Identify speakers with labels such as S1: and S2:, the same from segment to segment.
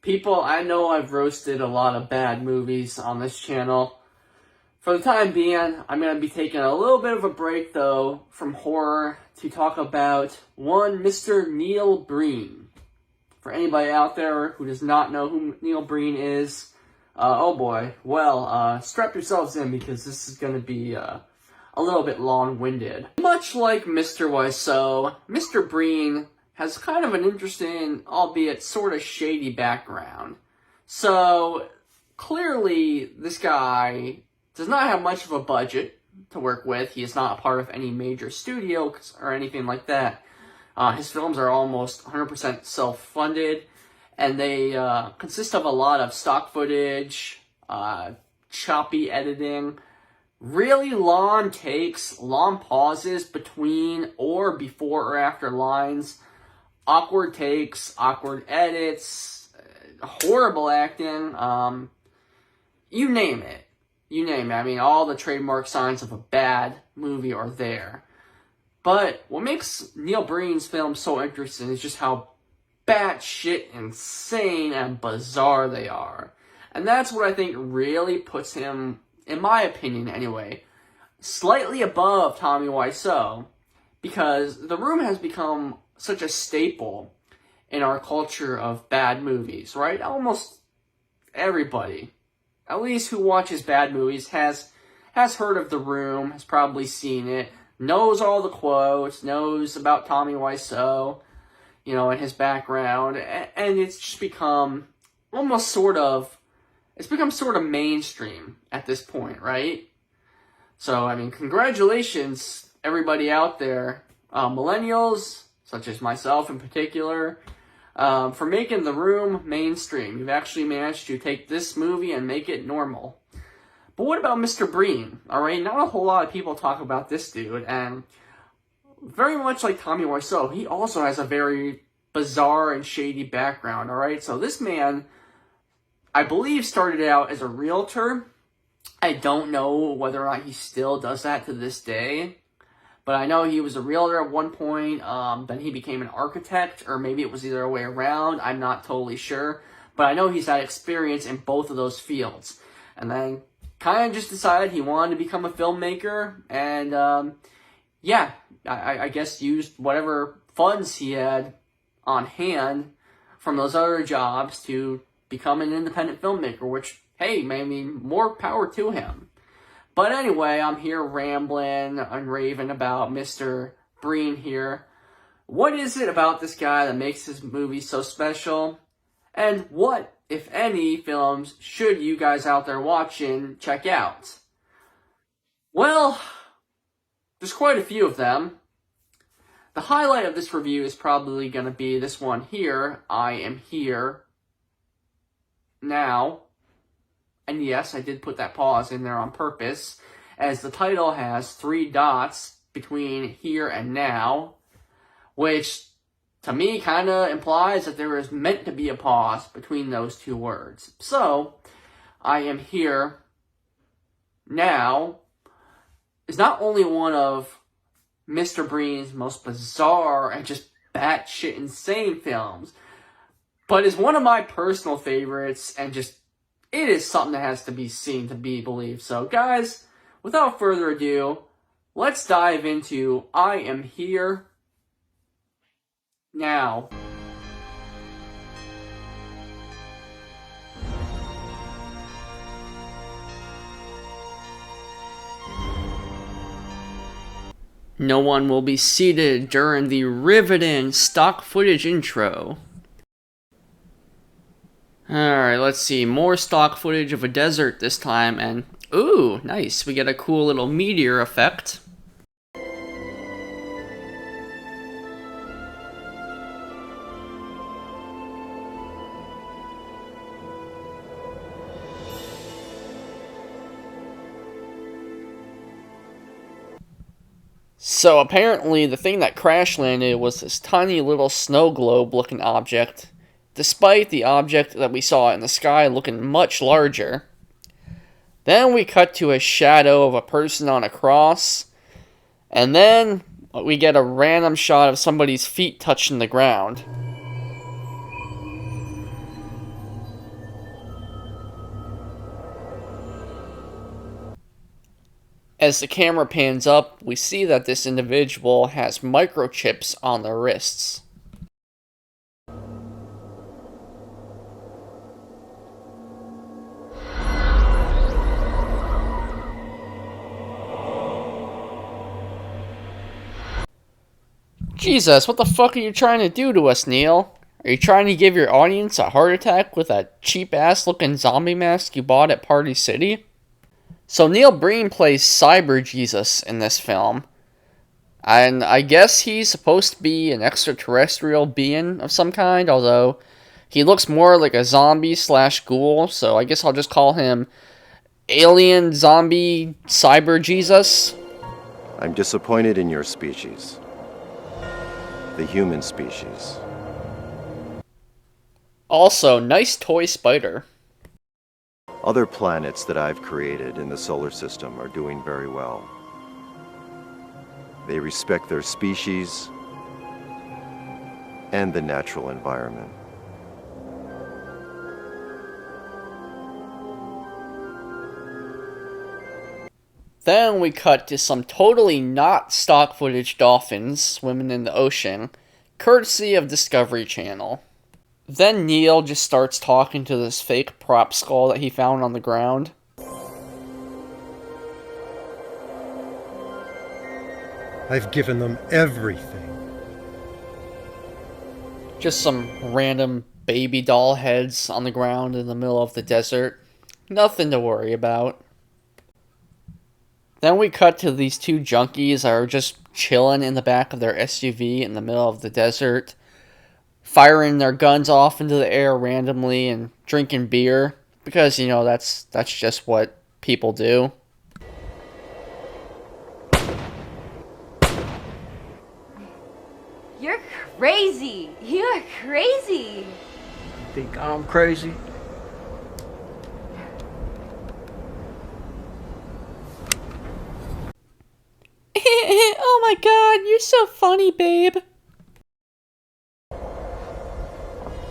S1: People, I know I've roasted a lot of bad movies on this channel. For the time being, I'm going to be taking a little bit of a break, though, from horror to talk about one Mr. Neil Breen. For anybody out there who does not know who Neil Breen is, oh boy, well, strap yourselves in because this is going to be a little bit long-winded. Much like Mr. Wiseau, Mr. Breen has kind of an interesting, albeit sort of shady background. So, clearly, this guy does not have much of a budget to work with. He is not a part of any major studio or anything like that. His films are almost 100% self-funded, and they consist of a lot of stock footage, choppy editing, really long takes, long pauses between or before or after lines, awkward takes, awkward edits, horrible acting, you name it. You name it. I mean, all the trademark signs of a bad movie are there. But what makes Neil Breen's films so interesting is just how batshit insane and bizarre they are. And that's what I think really puts him, in my opinion anyway, slightly above Tommy Wiseau. Because The Room has become such a staple in our culture of bad movies, right? Almost everybody, at least who watches bad movies, has heard of The Room, has probably seen it, knows all the quotes, knows about Tommy Wiseau, you know, and his background, and it's just become almost sort of mainstream at this point, right? So, I mean, congratulations, everybody out there, millennials, such as myself in particular, for making The Room mainstream. You've actually managed to take this movie and make it normal. But what about Mr. Breen? Alright, not a whole lot of people talk about this dude, and very much like Tommy Wiseau, he also has a very bizarre and shady background, alright? So this man, I believe, started out as a realtor. I don't know whether or not he still does that to this day. But I know he was a realtor at one point, then he became an architect, or maybe it was the other way around, I'm not totally sure. But I know he's had experience in both of those fields. And then kind of just decided he wanted to become a filmmaker, and yeah, I guess used whatever funds he had on hand from those other jobs to become an independent filmmaker, which, hey, maybe more power to him. But anyway, I'm here rambling and raving about Mr. Breen here. What is it about this guy that makes his movie so special? And what, if any, films should you guys out there watching check out? Well, there's quite a few of them. The highlight of this review is probably going to be this one here, I Am Here Now. And yes, I did put that pause in there on purpose, as the title has 3 dots between here and now, which to me kind of implies that there is meant to be a pause between those 2 words. So, I Am Here Now is not only one of Mr. Breen's most bizarre and just batshit insane films, but is one of my personal favorites, and just it is something that has to be seen to be believed. So, guys, without further ado, let's dive into I Am Here Now. No one will be seated during the riveting stock footage intro. Alright, let's see. More stock footage of a desert this time, and ooh, nice. We get a cool little meteor effect. So apparently the thing that crash landed was this tiny little snow globe looking object, despite the object that we saw in the sky looking much larger. Then we cut to a shadow of a person on a cross, and then we get a random shot of somebody's feet touching the ground. As the camera pans up, we see that this individual has microchips on their wrists. Jesus, what the fuck are you trying to do to us, Neil? Are you trying to give your audience a heart attack with that cheap-ass looking zombie mask you bought at Party City? So Neil Breen plays Cyber Jesus in this film. And I guess he's supposed to be an extraterrestrial being of some kind, although he looks more like a zombie slash ghoul, so I guess I'll just call him Alien Zombie Cyber Jesus.
S2: I'm disappointed in your species. The human species.
S1: Also, nice toy spider.
S2: Other planets that I've created in the solar system are doing very well. They respect their species and the natural environment.
S1: Then we cut to some totally not stock footage dolphins swimming in the ocean, courtesy of Discovery Channel. Then Neil just starts talking to this fake prop skull that he found on the ground.
S3: I've given them everything.
S1: Just some random baby doll heads on the ground in the middle of the desert. Nothing to worry about. Then we cut to these two junkies that are just chilling in the back of their SUV in the middle of the desert, firing their guns off into the air randomly and drinking beer, because, you know, that's just what people do.
S4: You're crazy! You're crazy!
S5: Think I'm crazy?
S1: Oh my god, you're so funny, babe.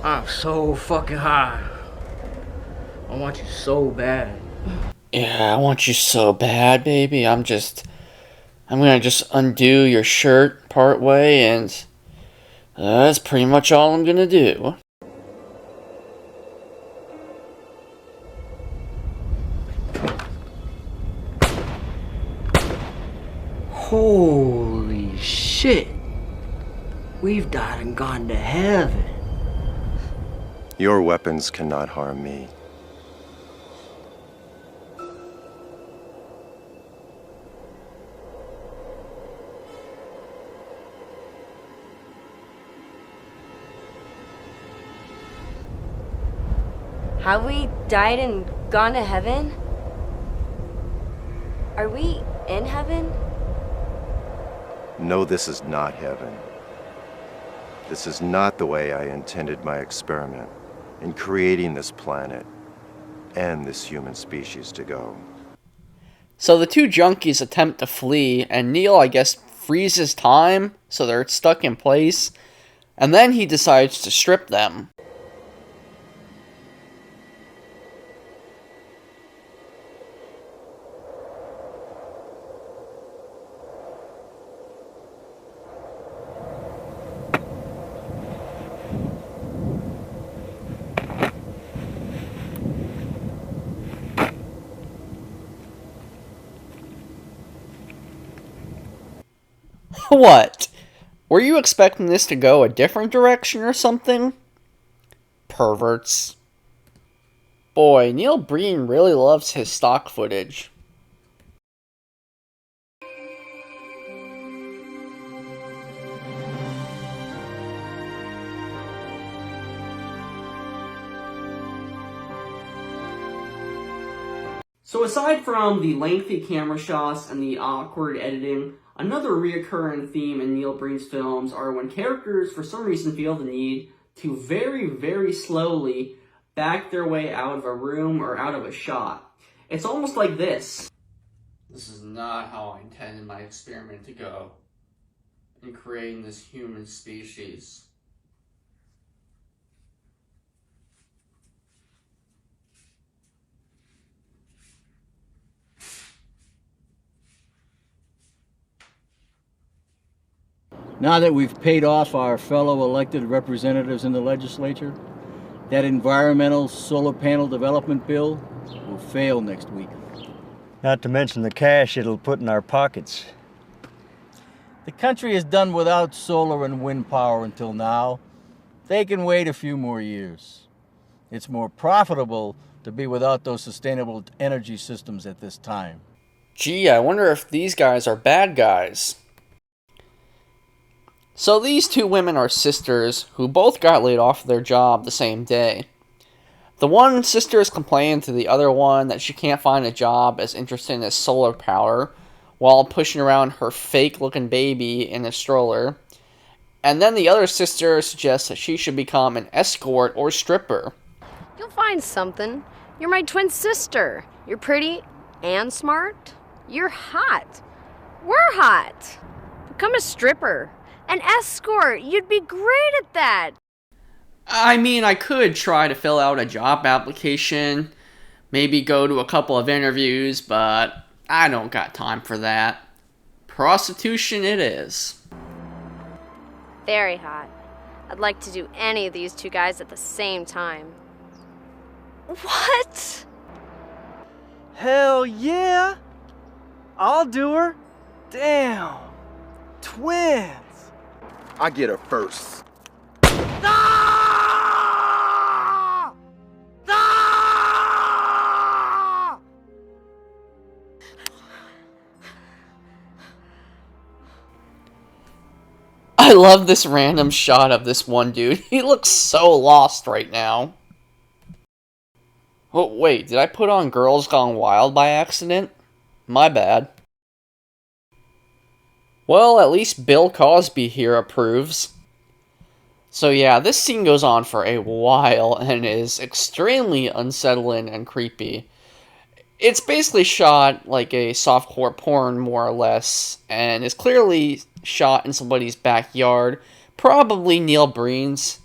S5: I'm so fucking high. I want you so bad.
S1: Yeah, I want you so bad, baby. I'm gonna just undo your shirt part way, and that's pretty much all I'm gonna do.
S5: Holy shit. We've died and gone to heaven.
S2: Your weapons cannot harm me.
S4: Have we died and gone to heaven? Are we in heaven?
S2: No, this is not heaven. This is not the way I intended my experiment in creating this planet and this human species to go.
S1: So the two junkies attempt to flee, and Neil, I guess, freezes time, so they're stuck in place, and then he decides to strip them. What? Were you expecting this to go a different direction or something? Perverts. Boy, Neil Breen really loves his stock footage. So aside from the lengthy camera shots and the awkward editing, another reoccurring theme in Neil Breen's films are when characters for some reason feel the need to very, very slowly back their way out of a room or out of a shot. It's almost like this. This is not how I intended my experiment to go in creating this human species.
S6: Now that we've paid off our fellow elected representatives in the legislature, that environmental solar panel development bill will fail next week.
S7: Not to mention the cash it'll put in our pockets.
S6: The country has done without solar and wind power until now. They can wait a few more years. It's more profitable to be without those sustainable energy systems at this time.
S1: Gee, I wonder if these guys are bad guys. So these two women are sisters who both got laid off their job the same day. The one sister is complaining to the other one that she can't find a job as interesting as solar power while pushing around her fake-looking baby in a stroller. And then the other sister suggests that she should become an escort or stripper.
S8: You'll find something. You're my twin sister. You're pretty and smart. You're hot. We're hot. Become a stripper. An escort. You'd be great at that.
S1: I mean, I could try to fill out a job application, maybe go to a couple of interviews, but I don't got time for that. Prostitution it is.
S8: Very hot. I'd like to do any of these two guys at the same time. What?
S9: Hell yeah! I'll do her. Damn. Twins.
S10: I get her first.
S9: Ah! Ah!
S1: I love this random shot of this one dude. He looks so lost right now. Oh, wait, did I put on Girls Gone Wild by accident? My bad. Well, at least Bill Cosby here approves. So yeah, this scene goes on for a while and is extremely unsettling and creepy. It's basically shot like a softcore porn, more or less, and is clearly shot in somebody's backyard, probably Neil Breen's.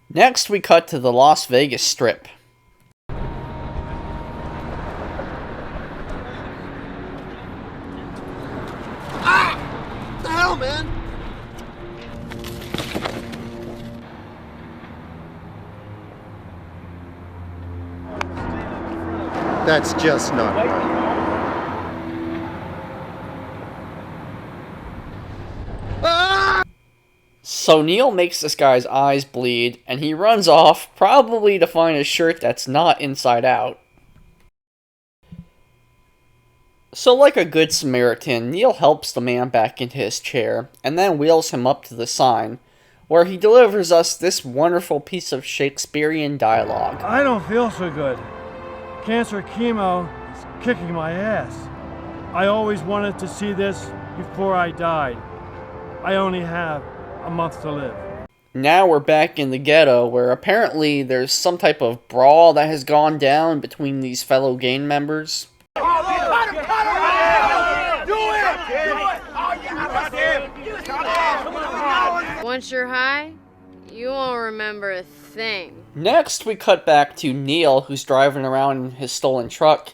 S1: Next, we cut to the Las Vegas Strip.
S10: What the hell, man?
S3: That's just not right.
S1: So Neil makes this guy's eyes bleed, and he runs off, probably to find a shirt that's not inside out. So like a good Samaritan, Neil helps the man back into his chair, and then wheels him up to the sign, where he delivers us this wonderful piece of Shakespearean dialogue.
S9: I don't feel so good. Cancer chemo is kicking my ass. I always wanted to see this before I died. I only have a month to live.
S1: Now we're back in the ghetto, where apparently there's some type of brawl that has gone down between these fellow gang members.
S8: Once you're high, you won't remember a thing.
S1: Next, we cut back to Neil, who's driving around in his stolen truck,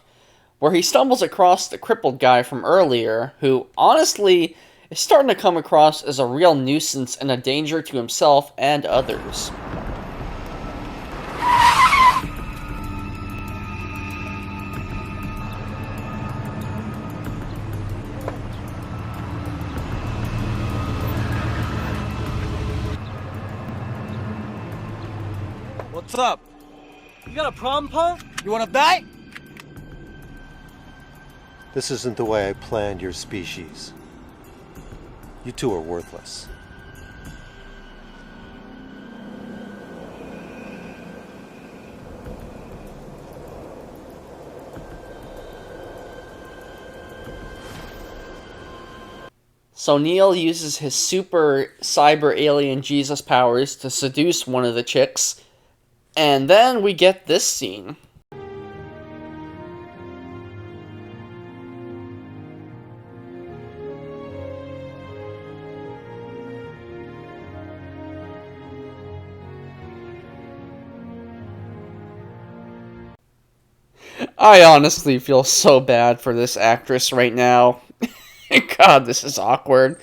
S1: where he stumbles across the crippled guy from earlier, who, honestly, is starting to come across as a real nuisance and a danger to himself and others.
S9: What's up? You got a problem, punk? You wanna bet?
S3: This isn't the way I planned your species. You two are worthless.
S1: So Neil uses his super cyber alien Jesus powers to seduce one of the chicks, and then we get this scene. I honestly feel so bad for this actress right now. God, this is awkward.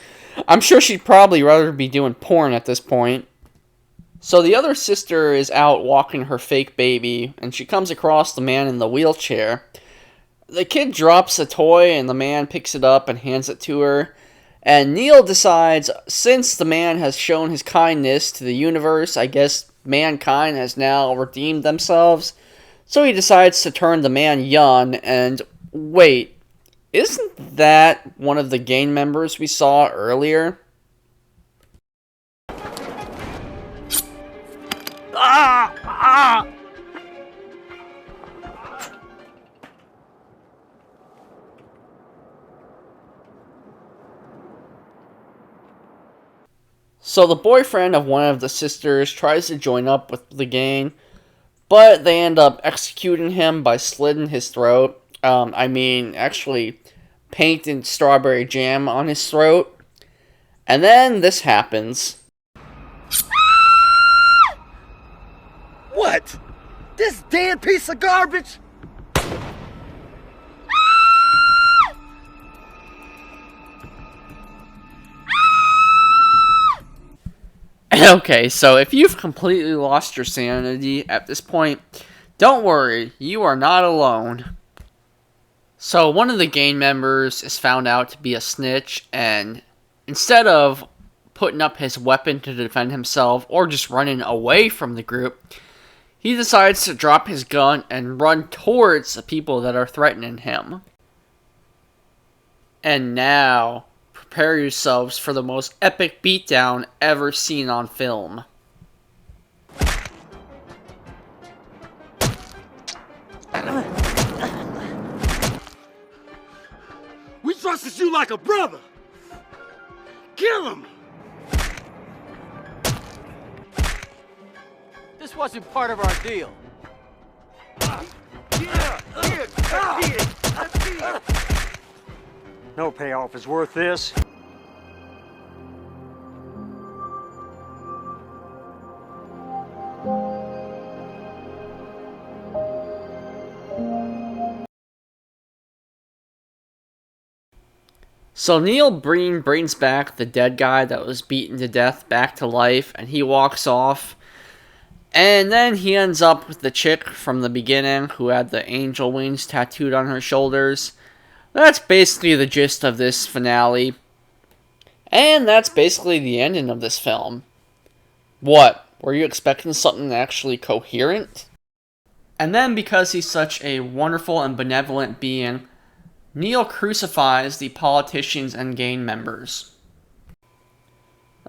S1: I'm sure she'd probably rather be doing porn at this point. So the other sister is out walking her fake baby, and she comes across the man in the wheelchair. The kid drops a toy, and the man picks it up and hands it to her. And Neil decides, since the man has shown his kindness to the universe, I guess mankind has now redeemed themselves. So he decides to turn the man young, and wait, isn't that one of the gang members we saw earlier? So the boyfriend of one of the sisters tries to join up with the gang, but they end up executing him by slitting his throat. Actually painting strawberry jam on his throat. And then this happens.
S10: What? This damn piece of garbage?
S1: Okay, so if you've completely lost your sanity at this point, don't worry, you are not alone. So one of the gang members is found out to be a snitch, and instead of putting up his weapon to defend himself or just running away from the group, he decides to drop his gun and run towards the people that are threatening him. And now, prepare yourselves for the most epic beatdown ever seen on film.
S10: We trusted you like a brother. Kill him.
S6: This wasn't part of our deal.
S7: No payoff is worth this.
S1: So Neil Breen brings back the dead guy that was beaten to death back to life, and he walks off. And then he ends up with the chick from the beginning who had the angel wings tattooed on her shoulders. That's basically the gist of this finale. And that's basically the ending of this film. What? Were you expecting something actually coherent? And then, because he's such a wonderful and benevolent being, Neil crucifies the politicians and gang members.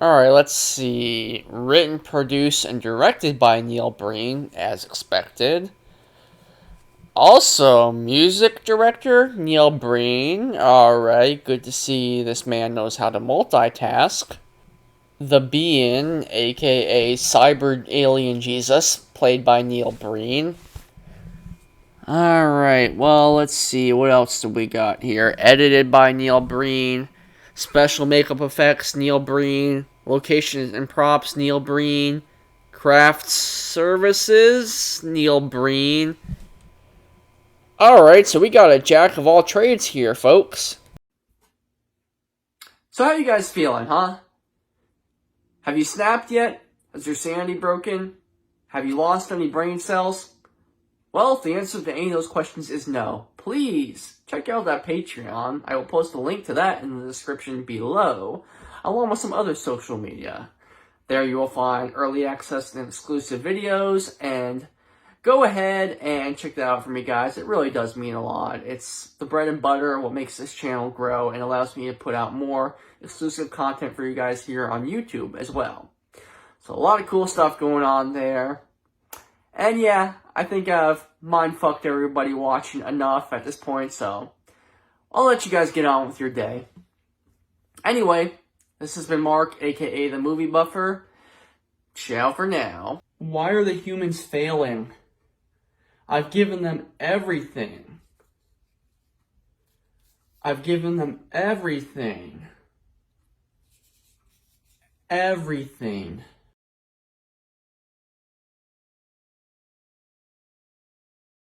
S1: Alright, let's see. Written, produced, and directed by Neil Breen, as expected. Also, music director, Neil Breen. Alright, good to see this man knows how to multitask. The Being, aka Cyber Alien Jesus, played by Neil Breen. Alright, well, let's see, what else do we got here? Edited by Neil Breen. Special makeup effects, Neil Breen. Locations and props, Neil Breen. Craft services, Neil Breen. Alright, so we got a jack of all trades here, folks. So how you guys feeling, huh? Have you snapped yet? Has your sanity broken? Have you lost any brain cells? Well, if the answer to any of those questions is no, please check out that Patreon. I will post a link to that in the description below, along with some other social media. There you will find early access and exclusive videos, and go ahead and check that out for me, guys. It really does mean a lot. It's the bread and butter, what makes this channel grow, and allows me to put out more exclusive content for you guys here on YouTube as well. So a lot of cool stuff going on there. And yeah, I think I've mind-fucked everybody watching enough at this point, so I'll let you guys get on with your day. Anyway, this has been Mark, aka the Movie Buffer. Ciao for now. Why are the humans failing? I've given them everything. I've given them everything. Everything.